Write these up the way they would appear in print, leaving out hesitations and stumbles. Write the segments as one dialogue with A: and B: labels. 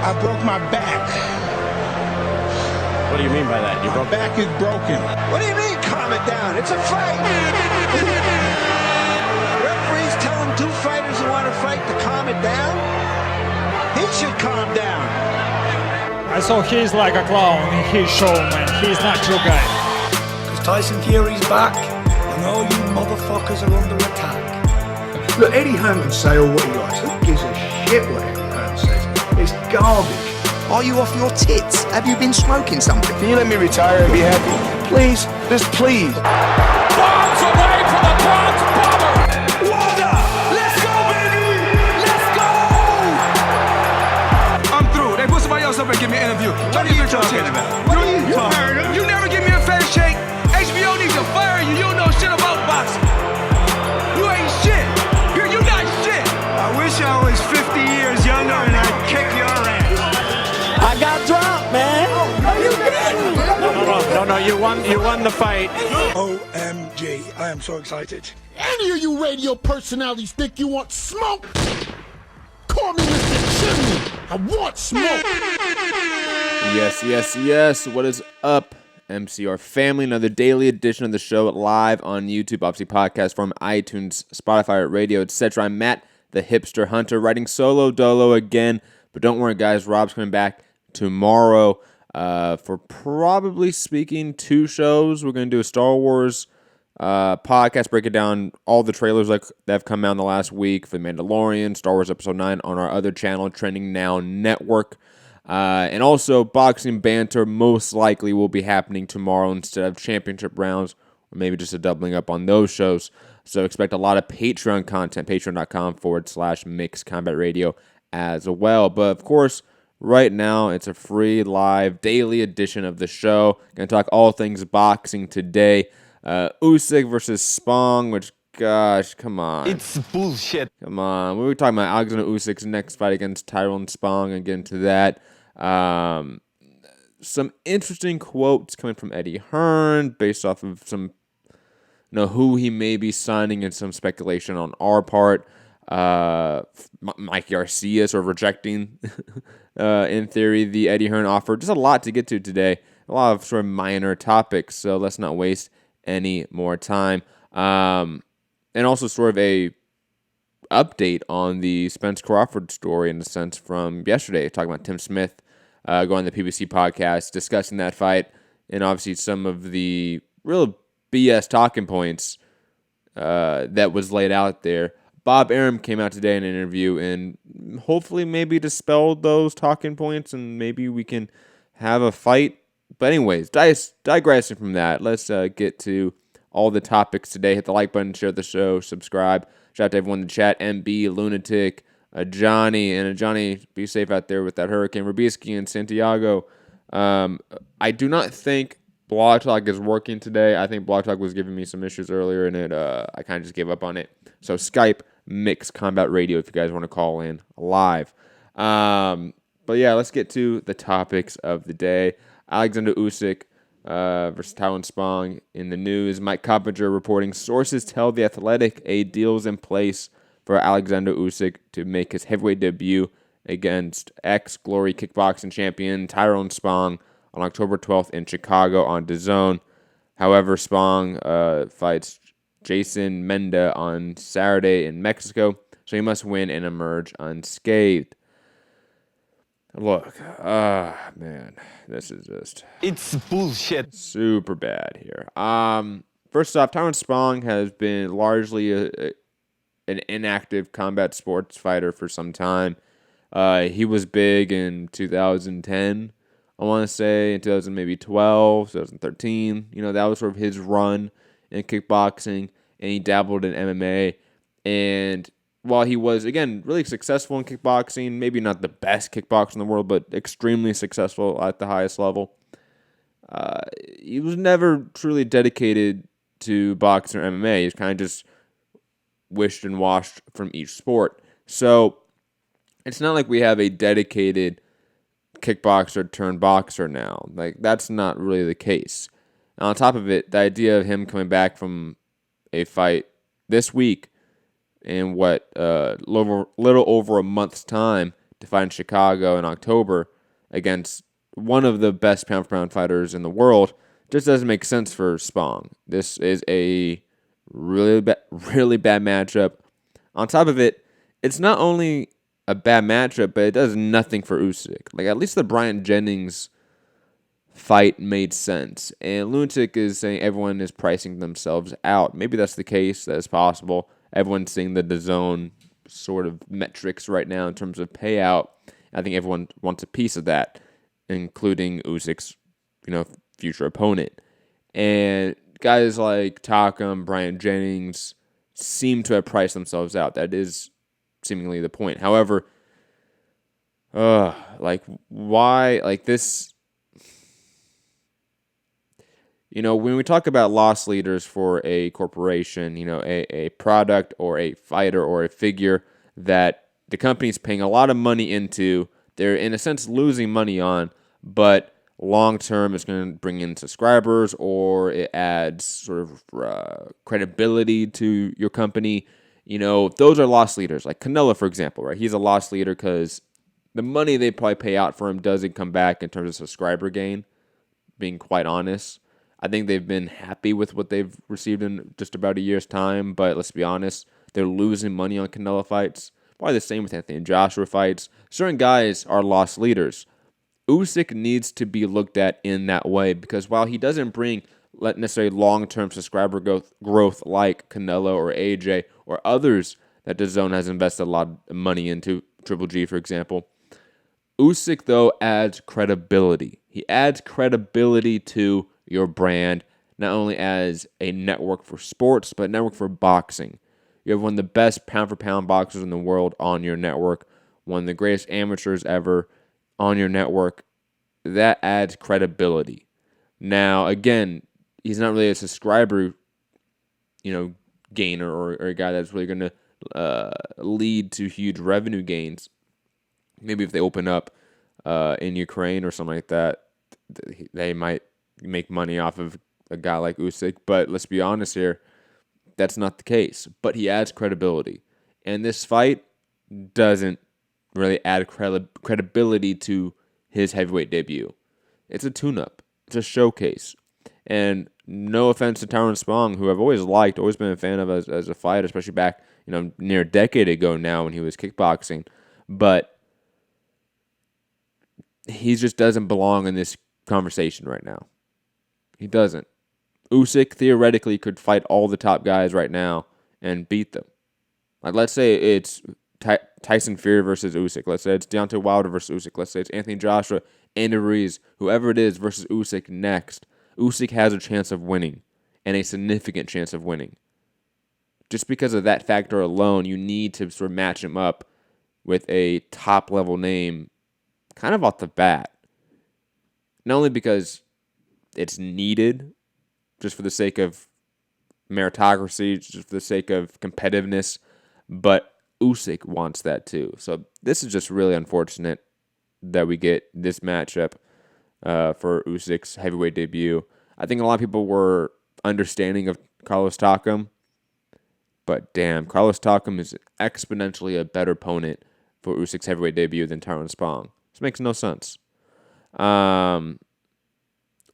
A: I broke my back.
B: What do you mean by that?
A: My back is broken.
C: What do you mean, calm it down? It's a fight. Referees telling two fighters who want to fight to calm it down? He should calm down.
D: I saw he's like a clown in his show, man. He's not your guy.
E: Because Tyson Fury's back, and all you motherfuckers are under attack.
F: Look, Eddie Hearn can say all what he likes. Who gives a shit what Eddie Hearn says? It's garbage.
G: Are you off your tits? Have you been smoking something?
F: Can you let me retire and be happy? Please, just please.
H: Bombs away from the Bronx Bomber! Wanda! Let's go, baby! Let's go!
E: I'm through. They put somebody else up and give me an interview.
C: What are you talking about? What are you talking about?
E: You never give me a fair shake. HBO needs to fire you. You don't know shit about boxing. You ain't shit. You're not shit.
C: I wish I was 50 years younger and I'd kick your ass.
B: I got dropped, man. No, you won the fight.
F: OMG, I am so excited.
I: Any of you radio personalities think you want smoke? Call me Mr. Chimney. I want smoke.
J: Yes. What is up, MCR family? Another daily edition of the show live on YouTube, obviously podcast from iTunes, Spotify, radio, etc. I'm Matt, the hipster hunter, writing solo dolo again. But don't worry, guys. Rob's coming back tomorrow for probably speaking 2 shows. We're going to do a Star Wars podcast, breaking down all the trailers that have come out in the last week for The Mandalorian, Star Wars Episode 9 on our other channel, Trending Now Network. And also, boxing banter most likely will be happening tomorrow instead of championship rounds, or maybe just a doubling up on those shows. So expect a lot of Patreon content, patreon.com/Mixed Combat Radio as well. But of course, right now, it's a free, live, daily edition of the show. Going to talk all things boxing today. Usyk versus Spong, which, gosh, come on.
B: It's bullshit.
J: Come on. We were talking about Alexander Usyk's next fight against Tyrone Spong and get into that. Some interesting quotes coming from Eddie Hearn based off of some, who he may be signing and some speculation on our part. Mikey Garcia sort of rejecting, in theory, the Eddie Hearn offer. Just a lot to get to today. A lot of sort of minor topics, so let's not waste any more time. And also sort of a update on the Spence Crawford story in a sense from yesterday, talking about Tim Smith going on the PBC podcast, discussing that fight, and obviously some of the real BS talking points that was laid out there. Bob Arum came out today in an interview and hopefully maybe dispelled those talking points and maybe we can have a fight. But anyways, digressing from that, let's get to all the topics today. Hit the like button, share the show, subscribe. Shout out to everyone in the chat, MB, Lunatic, Johnny. And Johnny, be safe out there with that hurricane. Rubisky and Santiago. I do not think Blog Talk is working today. I think Blog Talk was giving me some issues earlier, and I kind of just gave up on it. So Skype, Mixed Combat Radio, if you guys want to call in live. But yeah, let's get to the topics of the day. Alexander Usyk versus Tyrone Spong in the news. Mike Coppinger reporting sources tell The Athletic a deal's in place for Alexander Usyk to make his heavyweight debut against ex-Glory kickboxing champion Tyrone Spong on October 12th in Chicago on DAZN. However, Spong fights Jason Menda on Saturday in Mexico, so he must win and emerge unscathed. Look, man, this is just...
B: It's bullshit.
J: Super bad here. First off, Tyrone Spong has been largely an inactive combat sports fighter for some time. He was big in 2010, I want to say, in 2012, 2013. That was sort of his run in kickboxing, and he dabbled in MMA. And while he was, again, really successful in kickboxing, maybe not the best kickboxer in the world, but extremely successful at the highest level, he was never truly dedicated to boxing or MMA. He's kind of just wished and washed from each sport. So it's not like we have a dedicated kickboxer turned boxer now. Like, that's not really the case. And on top of it, the idea of him coming back from a fight this week in little over a month's time to fight in Chicago in October against one of the best pound-for-pound fighters in the world just doesn't make sense for Spong. This is a really bad matchup. On top of it, it's not only a bad matchup, but it does nothing for Usyk. Like, at least the Bryant Jennings fight made sense. And Lunatic is saying everyone is pricing themselves out. Maybe that's the case. That is possible. Everyone's seeing the DAZN sort of metrics right now in terms of payout. I think everyone wants a piece of that, including Usyk's, future opponent. And guys like Takam, Bryant Jennings seem to have priced themselves out. That is seemingly the point. However, why, this, when we talk about loss leaders for a corporation, a product or a fighter or a figure that the company's paying a lot of money into, they're in a sense losing money on, but long term it's going to bring in subscribers, or it adds sort of credibility to your company. Those are loss leaders. Like Canelo, for example, right? He's a loss leader because the money they probably pay out for him doesn't come back in terms of subscriber gain, being quite honest. I think they've been happy with what they've received in just about a year's time, but let's be honest, they're losing money on Canelo fights. Probably the same with Anthony Joshua fights. Certain guys are loss leaders. Usyk needs to be looked at in that way, because while he doesn't bring necessarily long-term subscriber growth like Canelo or AJ or others that DAZN has invested a lot of money into, Triple G, for example, Usyk, though, adds credibility. He adds credibility to your brand, not only as a network for sports, but a network for boxing. You have one of the best pound-for-pound boxers in the world on your network, one of the greatest amateurs ever on your network. That adds credibility. Now, again, he's not really a subscriber, gainer or a guy that's really going to lead to huge revenue gains. Maybe if they open up in Ukraine or something like that, they might make money off of a guy like Usyk. But let's be honest here, that's not the case. But he adds credibility. And this fight doesn't really add credibility to his heavyweight debut. It's a tune-up. It's a showcase. And no offense to Tyrone Spong, who I've always liked, always been a fan of as a fighter, especially back, near a decade ago now when he was kickboxing. But he just doesn't belong in this conversation right now. He doesn't. Usyk theoretically could fight all the top guys right now and beat them. Like, let's say it's Tyson Fury versus Usyk. Let's say it's Deontay Wilder versus Usyk. Let's say it's Anthony Joshua, Andy Ruiz, whoever it is versus Usyk next. Usyk has a chance of winning, and a significant chance of winning. Just because of that factor alone, you need to sort of match him up with a top-level name kind of off the bat. Not only because it's needed, just for the sake of meritocracy, just for the sake of competitiveness, but Usyk wants that too. So this is just really unfortunate that we get this matchup for Usyk's heavyweight debut. I think a lot of people were understanding of Carlos Takam, but damn, Carlos Takam is exponentially a better opponent for Usyk's heavyweight debut than Tyrone Spong. This makes no sense.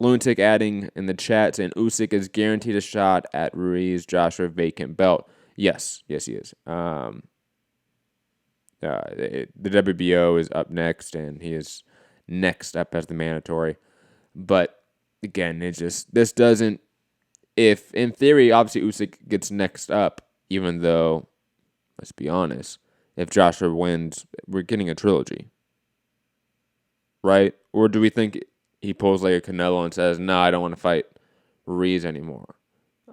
J: Lunatic adding in the chat saying Usyk is guaranteed a shot at Ruiz Joshua vacant belt. Yes, he is. The WBO is up next, and he is next up as the mandatory. But again, this doesn't. If in theory, obviously Usyk gets next up, even though, let's be honest, if Joshua wins, we're getting a trilogy, right? Or do we think he pulls like a Canelo and says, "No, I don't want to fight Ruiz anymore"?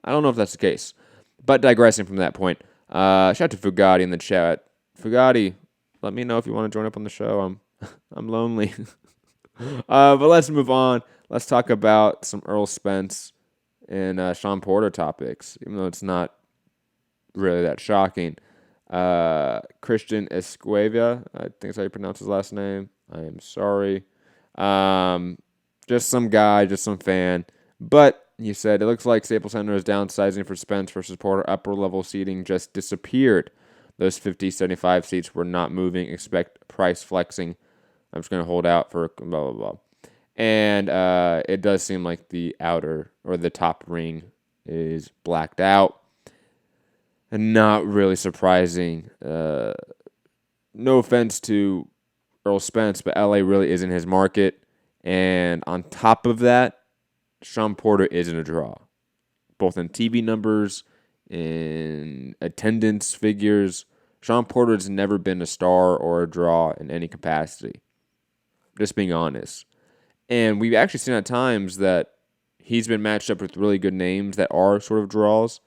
J: I don't know if that's the case. But digressing from that point, shout out to Fugatti in the chat. Fugatti, let me know if you want to join up on the show. I'm lonely. But let's move on. Let's talk about some Earl Spence and Shawn Porter topics, even though it's not really that shocking. Christian Escuevia, I think that's how you pronounce his last name. I am sorry. Just some guy, just some fan. But he said, it looks like Staples Center is downsizing for Spence versus Porter. Upper level seating just disappeared. Those 50, 75 seats were not moving. Expect price flexing. I'm just going to hold out for blah, blah, blah. And it does seem like the outer or the top ring is blacked out. And not really surprising. No offense to Earl Spence, but LA really isn't his market. And on top of that, Shawn Porter isn't a draw. Both in TV numbers, in attendance figures. Shawn Porter has never been a star or a draw in any capacity. Just being honest. And we've actually seen at times that he's been matched up with really good names that are sort of draws.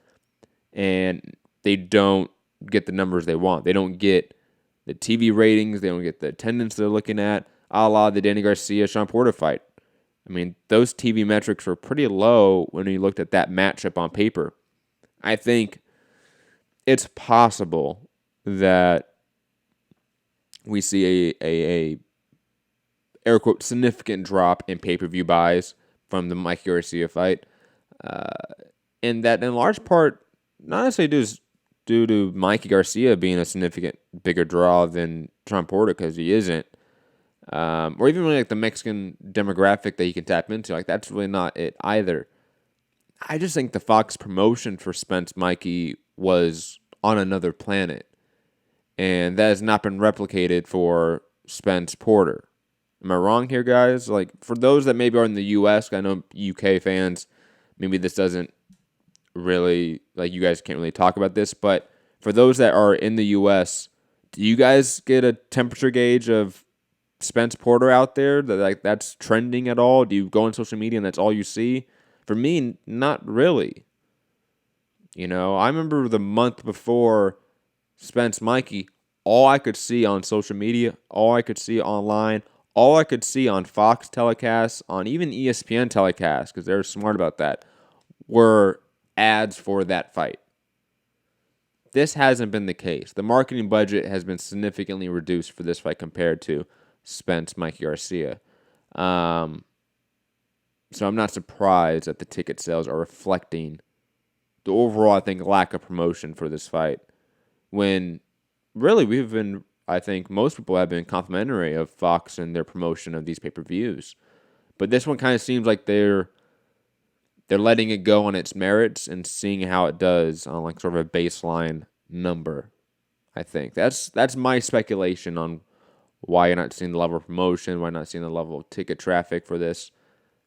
J: And they don't get the numbers they want. They don't get the TV ratings. They don't get the attendance they're looking at, a la the Danny Garcia-Shawn Porter fight. I mean, those TV metrics were pretty low when you looked at that matchup on paper. I think it's possible that we see a air quote significant drop in pay-per-view buys from the Mikey Garcia fight. And that in large part, not necessarily due to Mikey Garcia being a significant bigger draw than Shawn Porter, because he isn't. Or even really like the Mexican demographic that he can tap into. Like, that's really not it either. I just think the Fox promotion for Spence Mikey was on another planet. And that has not been replicated for Spence Porter. Am I wrong here, guys? Like, for those that maybe are in the U.S., I know UK fans, maybe this doesn't really, like, you guys can't really talk about this, but for those that are in the U.S., do you guys get a temperature gauge of Spence Porter out there that's trending at all? Do you go on social media and that's all you see? For me, not really. You know, I remember the month before Spence Mikey, all I could see on social media, all I could see online, all I could see on Fox telecasts, on even ESPN telecasts, because they're smart about that, were ads for that fight. This hasn't been the case. The marketing budget has been significantly reduced for this fight compared to Spence Mikey Garcia. So I'm not surprised that the ticket sales are reflecting the overall, I think, lack of promotion for this fight. When really we've been, I think most people have been complimentary of Fox and their promotion of these pay-per-views. But this one kind of seems like they're letting it go on its merits and seeing how it does on like sort of a baseline number. I think that's my speculation on why you're not seeing the level of promotion, why you're not seeing the level of ticket traffic for this.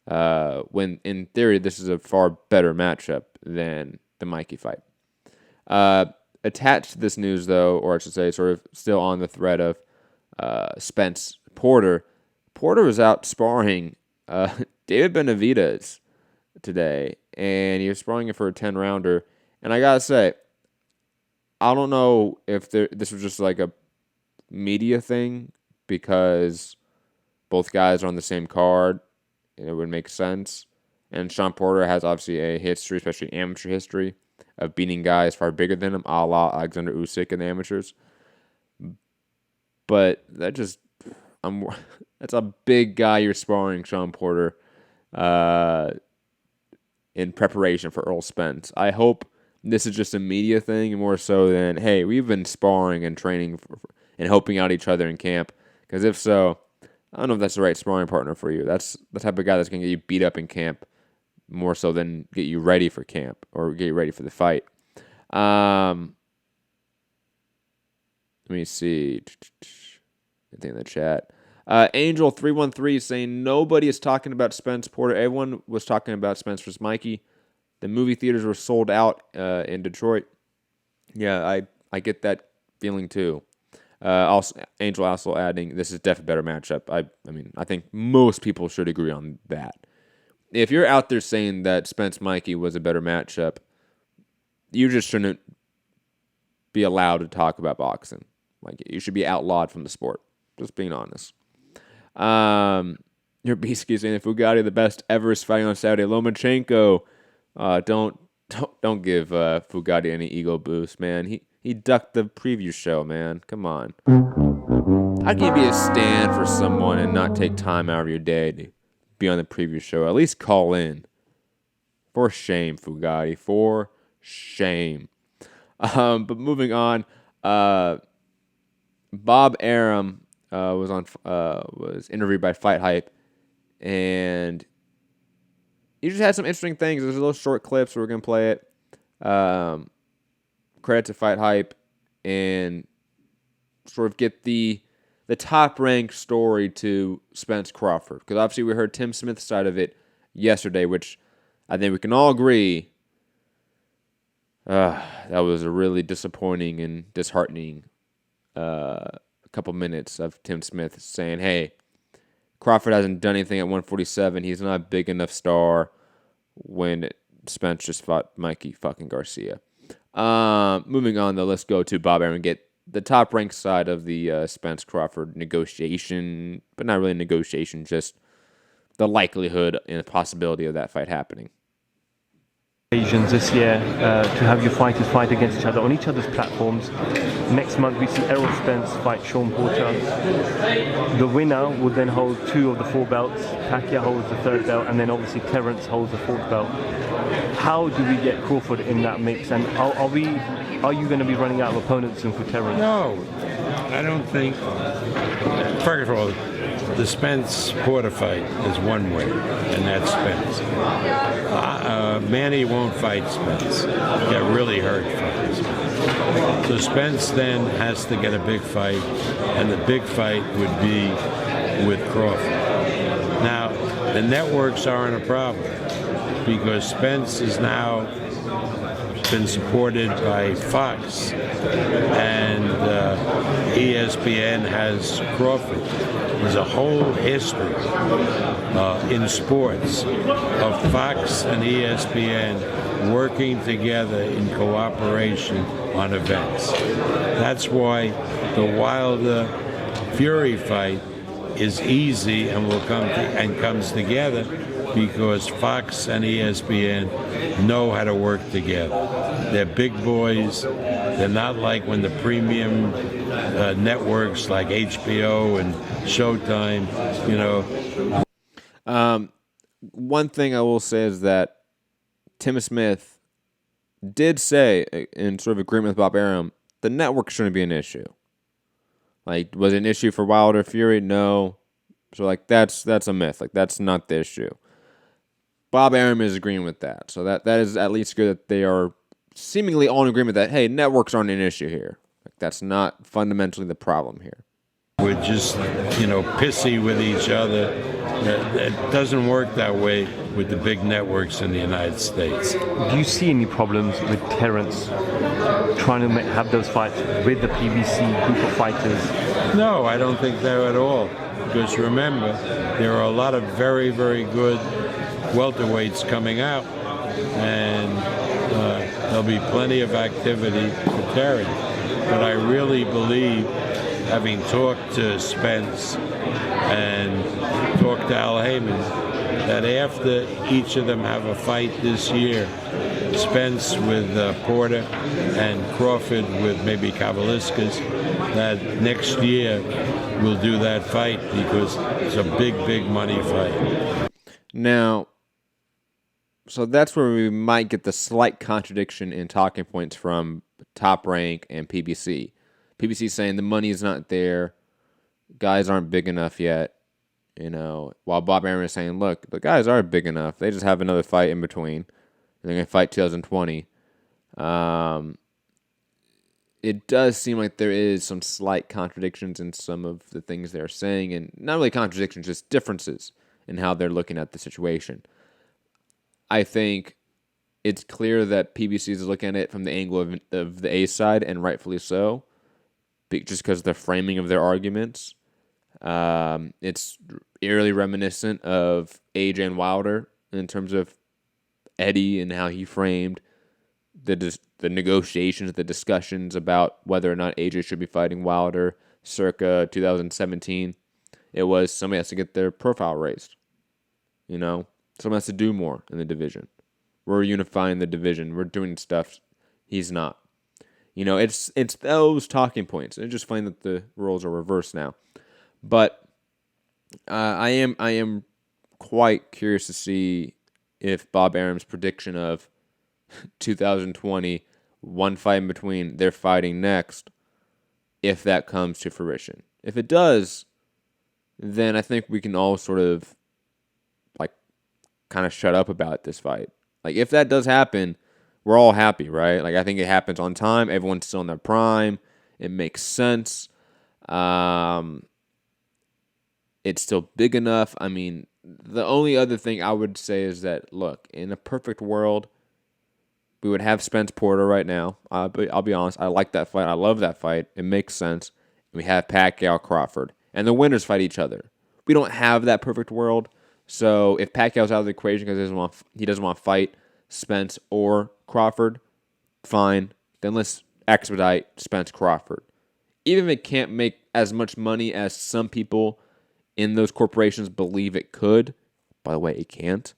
J: When in theory this is a far better matchup than the Mikey fight. Attached to this news, though, or I should say, sort of still on the thread of Spence Porter. Porter was out sparring David Benavidez today, and he was sparring him for a 10-rounder. And I gotta say, I don't know if this was just like a media thing because both guys are on the same card, and it would make sense. And Shawn Porter has obviously a history, especially amateur history, of beating guys far bigger than him, a la Alexander Usyk in the amateurs. But that's a big guy you're sparring, Shawn Porter, in preparation for Earl Spence. I hope this is just a media thing more so than, hey, we've been sparring and training and helping out each other in camp. Because if so, I don't know if that's the right sparring partner for you. That's the type of guy that's going to get you beat up in camp more so than get you ready for camp or get you ready for the fight. Let me see. Anything in the chat. Angel313 saying nobody is talking about Spence Porter. Everyone was talking about Spence versus Mikey. The movie theaters were sold out in Detroit. Yeah, I get that feeling too. Also, Angel also adding, this is definitely a better matchup. I mean, I think most people should agree on that. If you're out there saying that Spence Mikey was a better matchup, you just shouldn't be allowed to talk about boxing. Like, you should be outlawed from the sport. Just being honest. Your Beastie saying if Fugatti the best ever is fighting on Saturday. Lomachenko, don't give Fugatti any ego boost, man. He ducked the preview show, man. Come on. How can you be a stand for someone and not take time out of your day to be on the preview show? At least call in. For shame, Fugatti. For shame. But moving on, Bob Arum was interviewed by Fight Hype, and he just had some interesting things. There's a little short clip, so we're gonna play it. Credit to Fight Hype, and sort of get the top ranked story to Spence Crawford, because obviously we heard Tim Smith's side of it yesterday, which I think we can all agree that was a really disappointing and disheartening couple minutes of Tim Smith saying, hey, Crawford hasn't done anything at 147. He's not a big enough star, when Spence just fought Mikey fucking Garcia. Moving on, though, let's go to Bob Arum and get the top-ranked side of the Spence Crawford negotiation, but not really negotiation, just the likelihood and the possibility of that fight happening.
K: This year to have your fighters fight against each other on each other's platforms. Next month we see Errol Spence fight Shawn Porter. The winner will then hold 2 of the 4 belts. Pacquiao holds the 3rd belt, and then obviously Terence holds the 4th belt. How do we get Crawford in that mix? And are you going to be running out of opponents soon for Terence?
L: No, I don't think. First of all, the Spence-Porter fight is one way, and that's Spence. Manny won't fight Spence. Get really hurt fighting Spence. So Spence then has to get a big fight, and the big fight would be with Crawford. Now, the networks aren't a problem, because Spence is now been supported by Fox, and ESPN has Crawford. There's a whole history in sports of Fox and ESPN working together in cooperation on events. That's why the Wilder Fury fight is easy and comes together, because Fox and ESPN know how to work together. They're big boys. They're not like when the premium networks like HBO and Showtime,
J: One thing I will say is that Tim Smith did say, in sort of agreement with Bob Arum, the network shouldn't be an issue. Like, was it an issue for Wilder Fury? No. So, like, that's a myth. Like, that's not the issue. Bob Arum is agreeing with that. So that is at least good that they are seemingly all in agreement that, hey, networks aren't an issue here. Like, that's not fundamentally the problem here.
L: We're just, pissy with each other. It doesn't work that way with the big networks in the United States.
K: Do you see any problems with Terence trying to have those fights with the PBC group of fighters?
L: No, I don't think that at all. Because remember, there are a lot of very, very good welterweights coming out, and there'll be plenty of activity for Terry. But I really believe, having talked to Spence and talked to Al Heyman, that after each of them have a fight this year, Spence with Porter and Crawford with maybe Kavaliskas, that next year we'll do that fight, because it's a big, big money fight.
J: Now, so that's where we might get the slight contradiction in talking points from Top Rank and PBC. PBC saying the money is not there, guys aren't big enough yet, while Bob Arum is saying, look, the guys are big enough, they just have another fight in between, they're going to fight 2020. It does seem like there is some slight contradictions in some of the things they're saying, and not really contradictions, just differences in how they're looking at the situation. I think it's clear that PBC is looking at it from the angle of the A side, and rightfully so, just because of the framing of their arguments. It's eerily reminiscent of AJ and Wilder in terms of Eddie and how he framed the negotiations, the discussions about whether or not AJ should be fighting Wilder circa 2017. It was somebody has to get their profile raised. Someone has to do more in the division. We're unifying the division. We're doing stuff he's not. It's those talking points. It's just funny that the roles are reversed now. But I am quite curious to see if Bob Arum's prediction of 2020, one fight in between, they're fighting next, if that comes to fruition. If it does, then I think we can all sort of like kind of shut up about this fight. Like if that does happen, we're all happy, right? Like I think it happens on time. Everyone's still in their prime. It makes sense. It's still big enough. I mean, the only other thing I would say is that, look, in a perfect world, we would have Spence Porter right now. But I'll be honest, I like that fight. I love that fight. It makes sense. We have Pacquiao, Crawford, and the winners fight each other. We don't have that perfect world. So if Pacquiao's out of the equation because he doesn't want to fight Spence or Crawford, fine. Then let's expedite Spence Crawford. Even if it can't make as much money as some people in those corporations believe it could, by the way, it can't,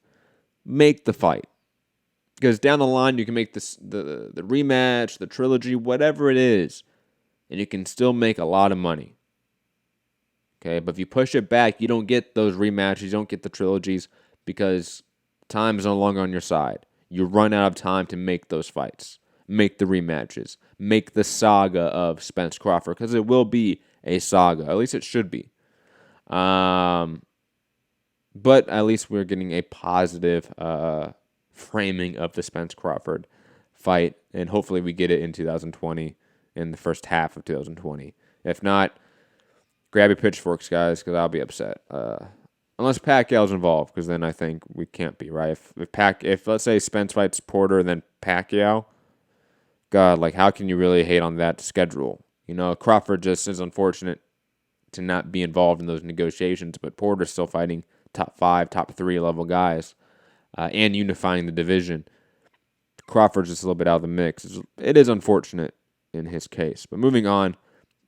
J: make the fight. Because down the line, you can make this the rematch, the trilogy, whatever it is, and you can still make a lot of money. Okay, but if you push it back, you don't get those rematches, you don't get the trilogies, because time is no longer on your side. You run out of time to make those fights, make the rematches, make the saga of Spence Crawford, because it will be a saga. At least it should be. But at least we're getting a positive framing of the Spence Crawford fight, and hopefully we get it in 2020, in the first half of 2020. If not, grab your pitchforks, guys, because I'll be upset. Unless Pacquiao's involved, because then I think we can't be, right? If let's say Spence fights Porter and then Pacquiao, God, like how can you really hate on that schedule? You know, Crawford just is unfortunate to not be involved in those negotiations, but Porter's still fighting top 5, top 3 level guys, and unifying the division. Crawford's just a little bit out of the mix. It is unfortunate in his case. But moving on,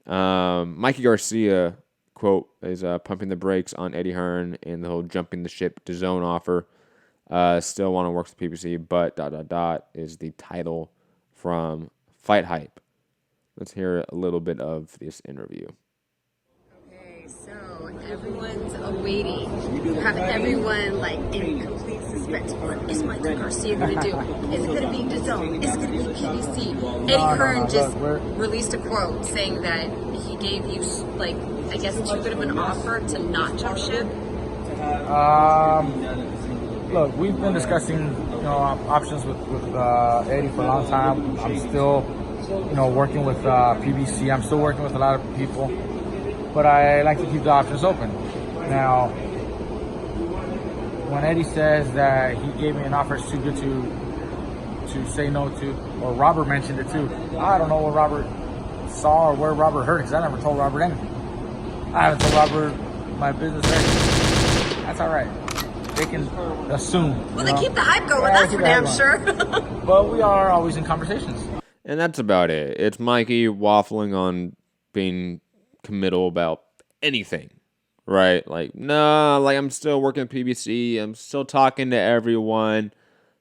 J: Mikey Garcia, quote, is pumping the brakes on Eddie Hearn and the whole jumping the ship to zone offer. Still want to work with PBC, but ... is the title from Fight Hype. Let's hear a little bit of this interview.
M: So everyone's awaiting. You have everyone like in complete suspense. What is Mikey Garcia going to do? Is it going to be DAZN? Is it going to be PBC? Eddie Hearn just released a quote saying that he gave you, like, I guess too good of an offer to not jump ship.
N: Look, we've been discussing, options with Eddie for a long time. I'm still, working with PBC. I'm still working with a lot of people. But I like to keep the options open. Now, when Eddie says that he gave me an offer it's too good to say no to, or Robert mentioned it too, I don't know what Robert saw or where Robert heard it, because I never told Robert anything. I haven't told Robert my business or anything. That's all right. They can assume.
M: Well, they keep the hype going, that's for damn sure.
N: But we are always in conversations.
J: And that's about it. It's Mikey waffling on being committal about anything, right? Like, nah, like I'm still working at PBC. I'm still talking to everyone.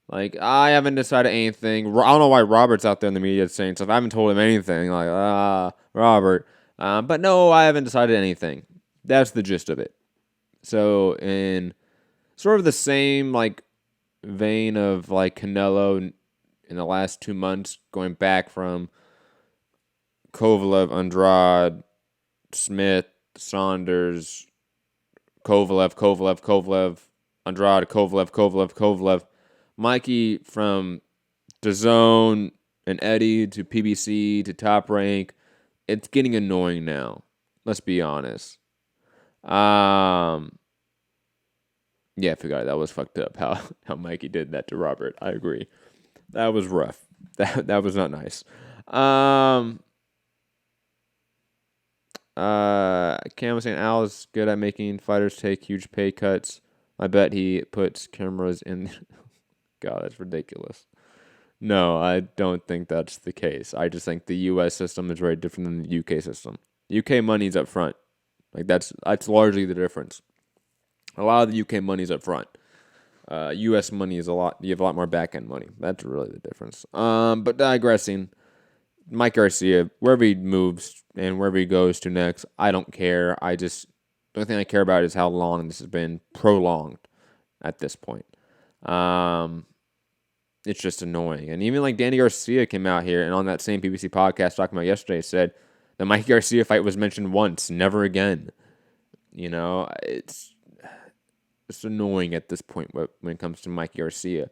J: Like, I haven't decided anything. I don't know why Robert's out there in the media saying stuff. I haven't told him anything. Like, Robert. But no, I haven't decided anything. That's the gist of it. So, in sort of the same, like, vein of, like, Canelo in the last 2 months, going back from Kovalev, Andrade, Smith, Saunders, Kovalev, Andrade, Kovalev. Mikey from DAZN and Eddie to PBC to Top Rank. It's getting annoying now. Let's be honest. Yeah, I forgot that was fucked up how Mikey did that to Robert. I agree. That was rough. That was not nice. Cam was saying Al is good at making fighters take huge pay cuts. I bet he puts cameras in. God, that's ridiculous. No, I don't think that's the case. I just think the U.S. system is very different than the U.K. system. UK money's up front. Like that's largely the difference. A lot of the UK money's up front. U.S. money is you have a lot more back end money. That's really the difference. But digressing. Mike Garcia, wherever he moves and wherever he goes to next, I don't care. The only thing I care about is how long this has been prolonged at this point. It's just annoying. And even like Danny Garcia came out here and on that same PBC podcast talking about yesterday said The Mikey Garcia fight was mentioned once, never again. You know, it's annoying at this point when it comes to Mikey Garcia.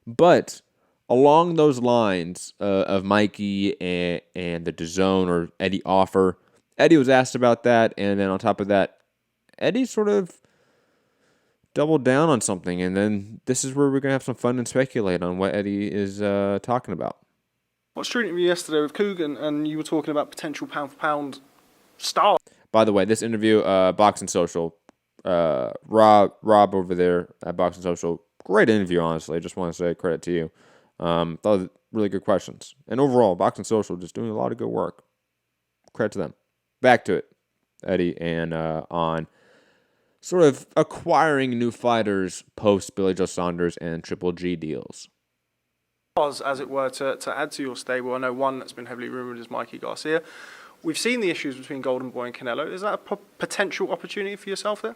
J: But along those lines of Mikey and the DAZN or Eddie offer, Eddie was asked about that, and then on top of that, Eddie sort of doubled down on something, and then this is where we're going to have some fun and speculate on what Eddie is talking about.
O: I was treating you yesterday with Coogan, and you were talking about potential pound-for-pound stars.
J: By the way, this interview, Boxing Social, Rob over there at Boxing Social, great interview, honestly. Just want to say credit to you. Thought really good questions. And overall, Boxing Social just doing a lot of good work. Credit to them. Back to it, Eddie, and on sort of acquiring new fighters post Billy Joe Saunders and Triple G deals.
O: As it were, to add to your stable. I know one that's been heavily rumoured is Mikey Garcia. We've seen the issues between Golden Boy and Canelo. Is that a potential opportunity for yourself there?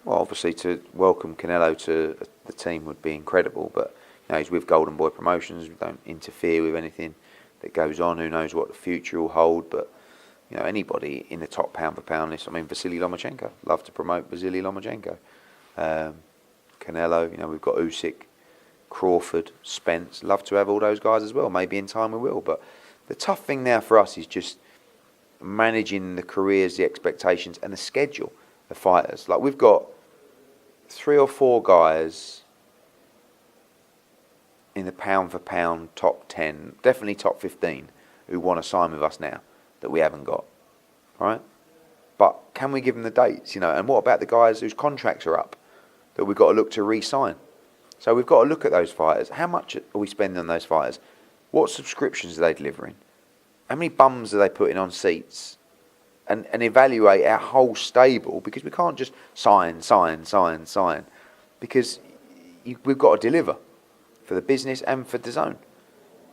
P: Well, obviously to welcome Canelo to the team would be incredible, but you know, he's with Golden Boy Promotions. We don't interfere with anything that goes on. Who knows what the future will hold, but you know, anybody in the top pound for pound list. I mean, Vasily Lomachenko. Love to promote Vasily Lomachenko. Canelo, you know, we've got Usyk, Crawford, Spence. Love to have all those guys as well. Maybe in time we will. But the tough thing now for us is just managing the careers, the expectations, and the schedule of fighters. Like, we've got 3 or 4 guys in the pound for pound top 10, definitely top 15, who want to sign with us now that we haven't got, right? But can we give them the dates, you know? And what about the guys whose contracts are up that we've got to look to re-sign? So we've got to look at those fighters. How much are we spending on those fighters? What subscriptions are they delivering? How many bums are they putting on seats? And evaluate our whole stable, because we can't just sign. Because we've got to deliver for the business and for DAZN.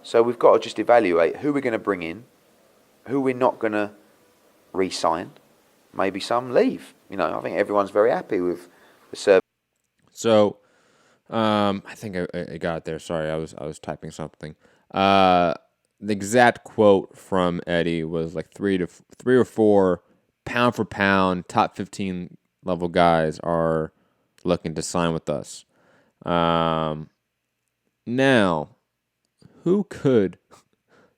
P: So we've got to just evaluate who we're going to bring in, who we're not going to re-sign. Maybe some leave. You know, I think everyone's very happy with the service. So, I think I got it there. Sorry, I was typing something. The exact quote from Eddie was like 3 or 4 pound for pound top 15 level guys are looking to sign with us. Now, who could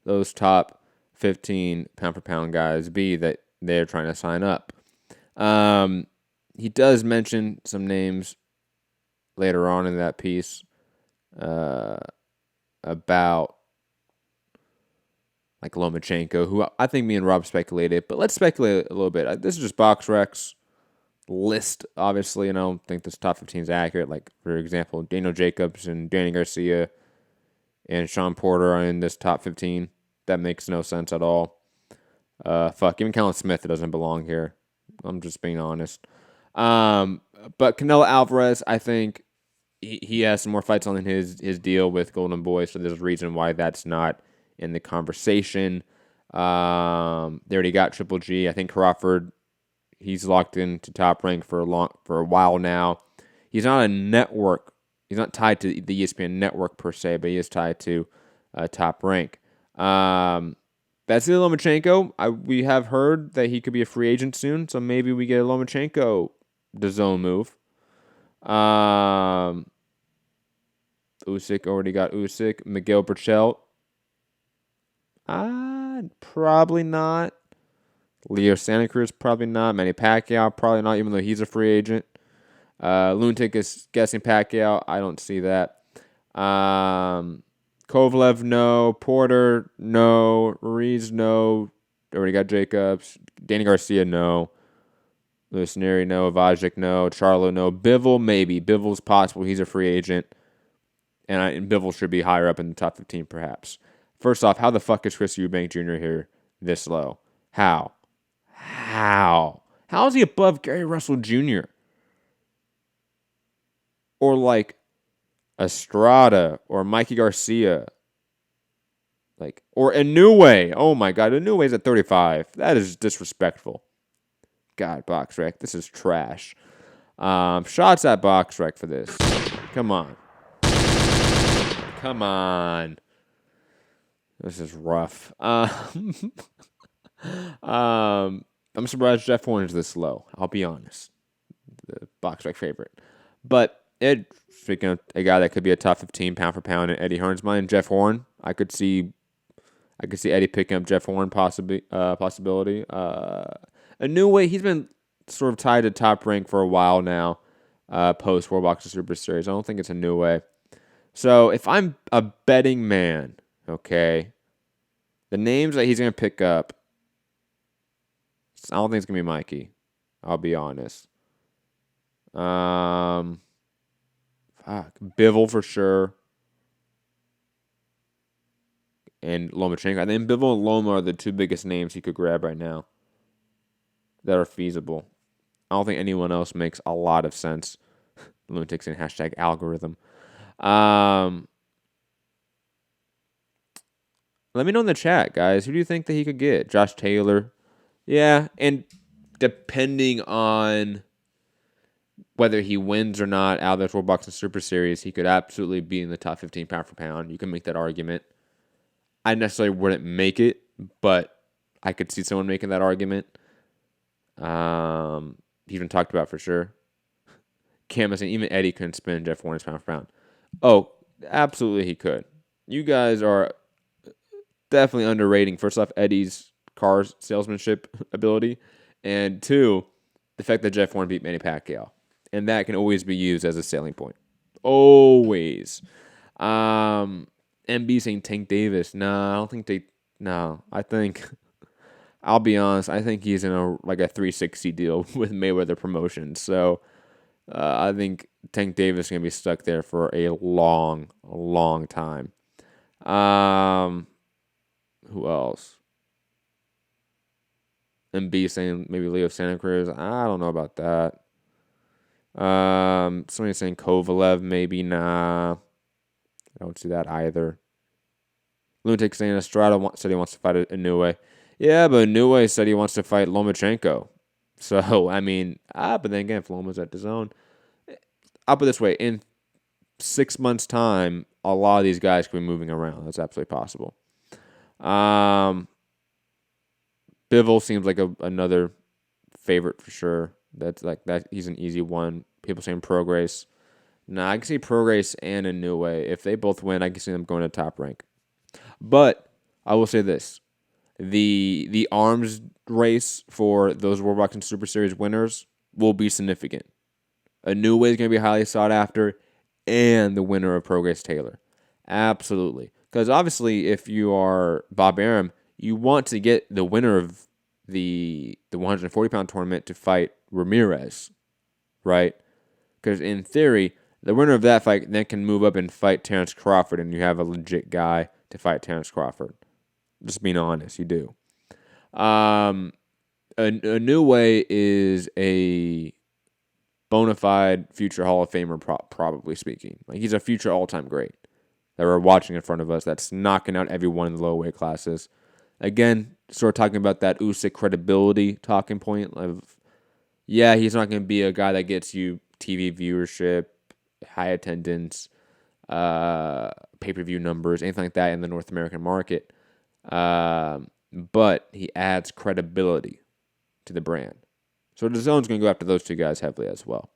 P: those top 15 pound for pound guys be that they're trying to sign up? He does mention some names later on in that piece about like Lomachenko, who I think me and Rob speculated, but let's speculate a little bit. This is just BoxRec's list, obviously, and I don't think this top 15 is accurate. Like, for example, Daniel Jacobs and Danny Garcia and Shawn Porter are in this top 15. That makes no sense at all. Even Callum Smith doesn't belong here. I'm just being honest. But Canelo Alvarez, I think he has some more fights on his deal with Golden Boy, so there's a reason why that's not in the conversation. They already got Triple G. I think Crawford, he's locked into Top Rank for a while now. He's not a network. He's not tied to the ESPN network per se, but he is tied to Top Rank. Vasily Lomachenko, we have heard that he could be a free agent soon, so maybe we get a Lomachenko DAZN move. Usyk, already got Usyk. Miguel Burchell, probably not. Leo Santa Cruz, probably not. Manny Pacquiao, probably not, even though he's a free agent. Lunatic is guessing Pacquiao. I don't see that. Kovalev, no. Porter, no. Ruiz, no. Already got Jacobs. Danny Garcia, no. Luis Neri, no. Vajic, no. Charlo, no. Bivol, maybe. Bivol's possible. He's a free agent. And Bivol should be higher up in the top 15, perhaps. First off, how the fuck is Chris Eubank Jr. here this low? How? How is he above Gary Russell Jr.? Or like Estrada or Mikey Garcia? Or Inoue. Oh my God, Inoue's at 35. That is disrespectful. God, BoxRec, this is trash. Shots at BoxRec for this. Come on. This is rough. I'm surprised Jeff Horn is this low. I'll be honest. The BoxRec favorite. But speaking of a guy that could be a top 15 pound for pound in Eddie Hearn's mind, Jeff Horn, I could see Eddie picking up Jeff Horn possibility. A new way, he's been sort of tied to Top Rank for a while now, post World Boxing Super Series. I don't think it's a new way. So if I'm a betting man, okay, the names that he's going to pick up, I don't think it's going to be Mikey. I'll be honest. Bivol for sure. And Lomachenko. I think Bivol and Loma are the two biggest names he could grab right now that are feasible. I don't think anyone else makes a lot of sense. Lunatics in #algorithm. Let me know in the chat, guys. Who do you think that he could get? Josh Taylor? Yeah, and depending on whether he wins or not out of this World Boxing Super Series, he could absolutely be in the top 15 pound for pound. You can make that argument. I necessarily wouldn't make it, but I could see someone making that argument. He's been talked about for sure. Cam is saying even Eddie couldn't spin Jeff Horn's pound for pound. Oh, absolutely he could. You guys are definitely underrating, first off, Eddie's car salesmanship ability, and two, the fact that Jeff Horn beat Manny Pacquiao. And that can always be used as a selling point. Always. MB saying Tank Davis. No, I don't think I think, I'll be honest, I think he's in a 360 deal with Mayweather Promotions. So I think Tank Davis is going to be stuck there for a long, long time. Who else? MB saying maybe Leo Santa Cruz. I don't know about that. Somebody saying Kovalev, maybe. Nah. I don't see that either. Lunatic saying Estrada said he wants to fight Inoue. Yeah, but Inoue said he wants to fight Lomachenko. So, I mean, but then again, if Loma's at the zone. I'll put it this way. In 6 months' time, a lot of these guys could be moving around. That's absolutely possible. Bivol seems like another favorite for sure. That's like that. He's an easy one. People saying Prograis. Nah, I can see Prograis and Inoue. If they both win, I can see them going to Top Rank. But I will say this: the arms race for those World Boxing Super Series winners will be significant. Inoue is going to be highly sought after, and the winner of Prograis Taylor, absolutely. Because obviously, if you are Bob Arum, you want to get the winner of the 140-pound tournament to fight Ramirez, right? Because in theory, the winner of that fight then can move up and fight Terrence Crawford, and you have a legit guy to fight Terrence Crawford. Just being honest, you do. A new way is a bona fide future Hall of Famer, probably speaking. Like, he's a future all-time great that we're watching in front of us that's knocking out everyone in the low weight classes. Again, sort of talking about that Usyk credibility talking point of, yeah, he's not going to be a guy that gets you TV viewership, high attendance, pay-per-view numbers, anything like that in the North American market. But he adds credibility to the brand. So the zone's going to go after those two guys heavily as well.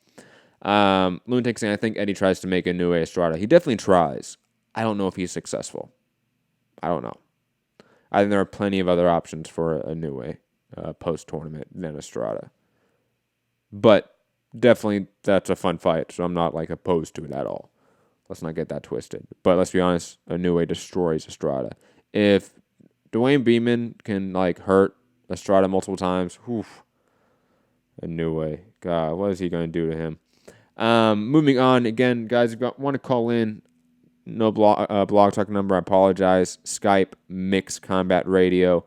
P: Lunatic saying, I think Eddie tries to make a new Estrada. He definitely tries. I don't know if he's successful. I don't know. I think there are plenty of other options for a new way post-tournament than Estrada. But definitely that's a fun fight, so I'm not opposed to it at all. Let's not get that twisted. But let's be honest, a new way destroys Estrada. If Dwayne Beeman can hurt Estrada multiple times, a new way. God, what is he going to do to him? Moving on, again, guys, if you want to call in, no blog talk number, I apologize. Skype, Mixed Combat Radio.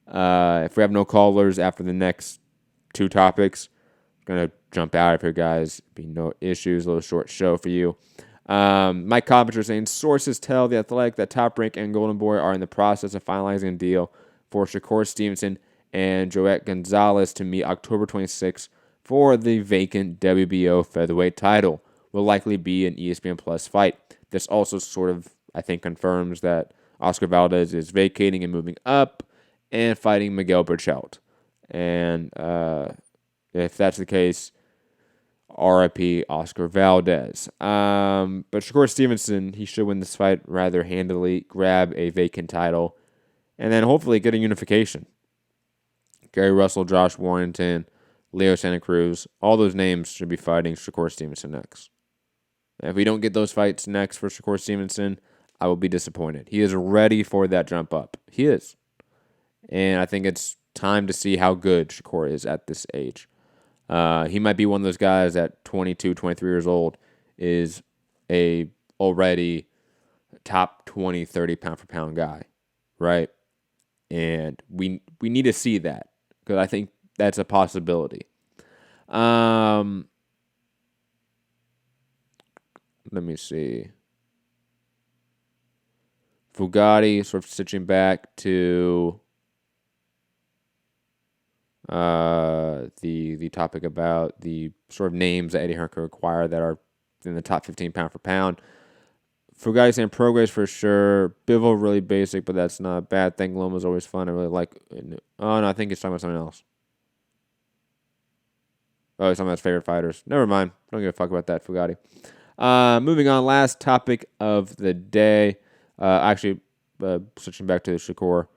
P: If we have no callers after the next two topics, I'm going to jump out of here, guys. Be no issues, a little short show for you. Mike Carpenter saying, sources tell The Athletic that Top Rank and Golden Boy are in the process of finalizing a deal for Shakur Stevenson and Joet Gonzalez to meet October 26th for the vacant WBO featherweight title. Will likely be an ESPN Plus fight. This also sort of, I think, confirms that Oscar Valdez is vacating and moving up,
J: and fighting Miguel Berchelt. And if that's the case, RIP Oscar Valdez. But Shakur Stevenson, he should win this fight rather handily, grab a vacant title, and then hopefully get a unification. Gary Russell, Josh Warrington, Leo Santa Cruz, all those names should be fighting Shakur Stevenson next. If we don't get those fights next for Shakur Stevenson, I will be disappointed. He is ready for that jump up. He is. And I think it's time to see how good Shakur is at this age. He might be one of those guys at 22, 23 years old is a already top 20, 30 pound for pound guy, right? And we need to see that because I think that's a possibility. Let me see. Fugatti sort of stitching back to the topic about the sort of names that Eddie Hearn could acquire that are in the top 15 pound for pound. Fugatti saying progress for sure. Bivol really basic, but that's not a bad thing. Loma's always fun. I really like. Oh no, I think he's talking about something else. Oh, he's talking about his favorite fighters. Never mind. Don't give a fuck about that, Fugatti. Moving on. Last topic of the day. Switching back to the Shakur.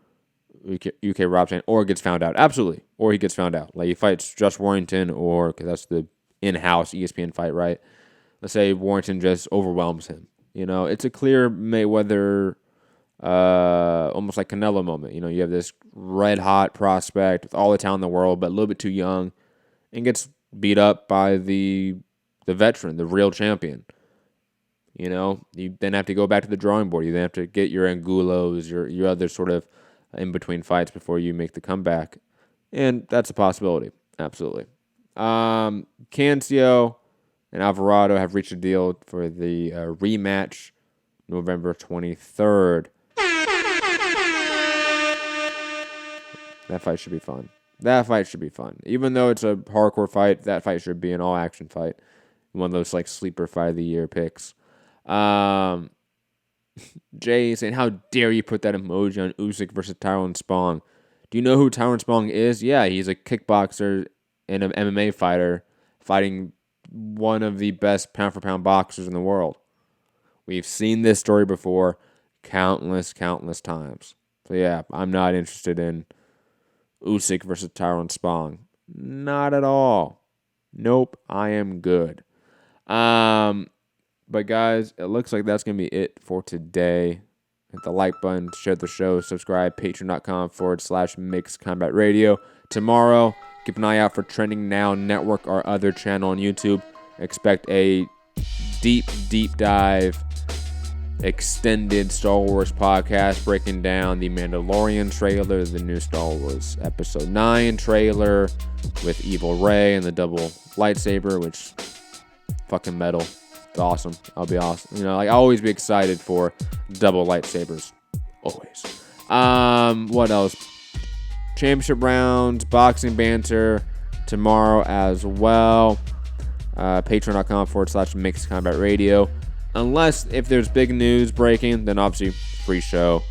J: UK Rob saying, or gets found out. Absolutely. Or he gets found out. Like he fights Josh Warrington, or because that's the in-house ESPN fight, right? Let's say Warrington just overwhelms him. You know, it's a clear Mayweather, almost like Canelo moment. You know, you have this red-hot prospect with all the talent in the world, but a little bit too young, and gets beat up by the veteran, the real champion. You know, you then have to go back to the drawing board. You then have to get your Angulos, your other sort of in-between fights before you make the comeback. And that's a possibility. Absolutely. Cancio and Alvarado have reached a deal for the rematch November 23rd. That fight should be fun. Even though it's a hardcore fight, that fight should be an all-action fight. One of those like sleeper fight of the year picks. Jay saying, how dare you put that emoji on Usyk versus Tyrone Spong? Do you know who Tyrone Spong is? Yeah, he's a kickboxer and an MMA fighter fighting one of the best pound-for-pound boxers in the world. We've seen this story before countless times. So yeah, I'm not interested in Usyk versus Tyrone Spong. Not at all. Nope, I am good. But guys, it looks like that's going to be it for today. Hit the like button, share the show, subscribe, patreon.com/Mixed Combat Radio. Tomorrow, keep an eye out for Trending Now Network, our other channel on YouTube. Expect a deep dive, extended Star Wars podcast breaking down the Mandalorian trailer, the new Star Wars Episode 9 trailer with Evil Rey and the double lightsaber, which fucking metal. It's awesome. I'll be awesome. You know, like I always be excited for double lightsabers. Always. What else? Championship rounds, boxing banter tomorrow as well. Patreon.com/Mixed Combat Radio. Unless if there's big news breaking, then obviously free show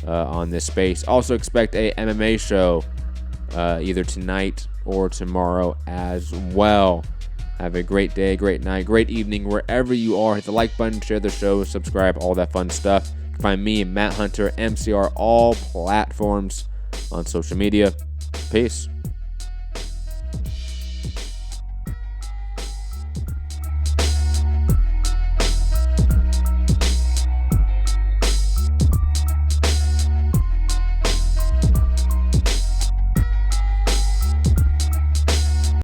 J: on this space. Also expect a MMA show either tonight or tomorrow as well. Have a great day, great night, great evening, wherever you are. Hit the like button, share the show, subscribe, all that fun stuff. You can find me, Matt Hunter, MCR, all platforms on social media. Peace.